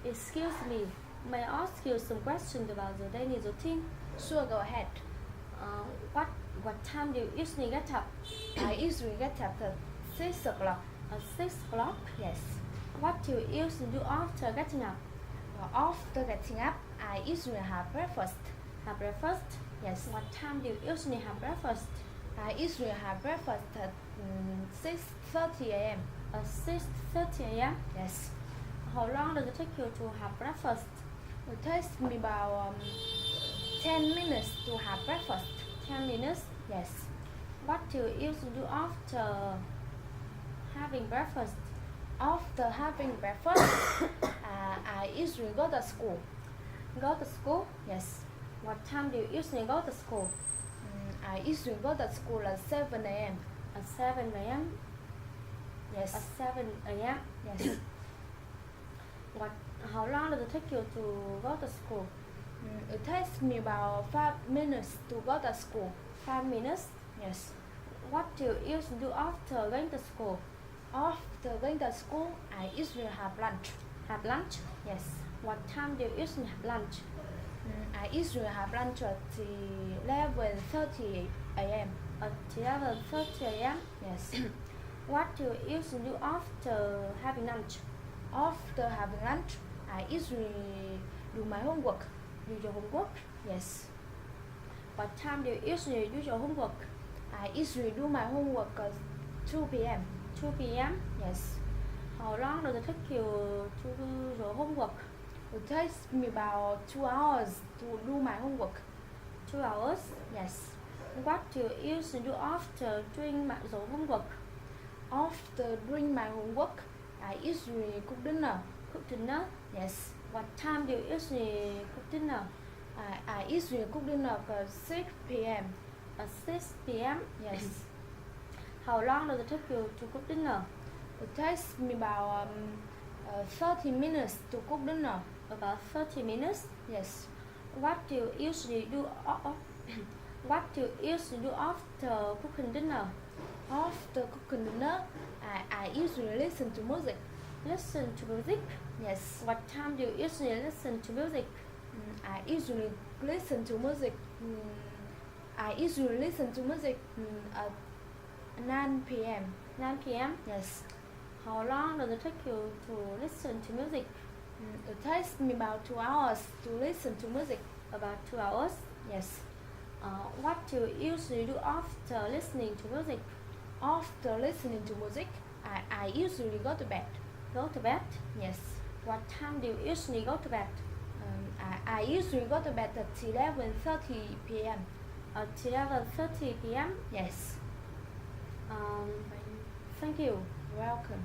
Excuse me, may I ask you some questions about the daily routine? Sure, go ahead. Uh, what time do you usually get up? I usually get up at 6 o'clock. At 6 o'clock? Yes. What do you usually do after getting up? After getting up, I usually have breakfast. Have breakfast? Yes. What time do you usually have breakfast? I usually have breakfast at 6:30 a.m. At 6:30 a.m.? Yes. How long does it take you to have breakfast? It takes me about 10 minutes to have breakfast. 10 minutes? Yes. What do you usually do after having breakfast? After having breakfast, I usually go to school. Go to school? Yes. What time do you usually go to school? I usually go to school at 7 a.m. At 7 a.m.? Yes. At 7 a.m.? Yes. How long does it take you to go to school? It takes me about 5 minutes to go to school. 5 minutes? Yes. What do you usually do after going to school? After going to school, I usually have lunch. Have lunch? Yes. What time do you usually have lunch? I usually have lunch at 11:30 a.m. At 11:30 a.m.? Yes. What do you usually do after having lunch? After having lunch, I usually do my homework. Do your homework? Yes. What time do you usually do your homework? I usually do my homework at 2 p.m. 2 p.m.? Yes. How long does it take you to do your homework? It takes me about 2 hours to do my homework. 2 hours? Yes. What do you usually do after doing your homework? After doing my homework, I usually cook dinner. Cook dinner? Yes. What time do you usually cook dinner? I usually cook dinner at 6 p.m. At 6 p.m.? Yes. How long does it take you to cook dinner? It takes me about 30 minutes to cook dinner. About 30 minutes? Yes. What do you usually do? What do you usually do after cooking dinner? After cooking dinner, I usually listen to music. Listen to music? Yes. What time do you usually listen to music? I usually listen to music. I usually listen to music at 9 p.m. 9 p.m.? Yes. How long does it take you to listen to music? It takes me about 2 hours to listen to music. About 2 hours? Yes. What do you usually do after listening to music? After listening to music, I usually go to bed. Go to bed? Yes. What time do you usually go to bed? I usually go to bed at 11:30 p.m. At 11:30 p.m.? Yes. Thank you. Welcome.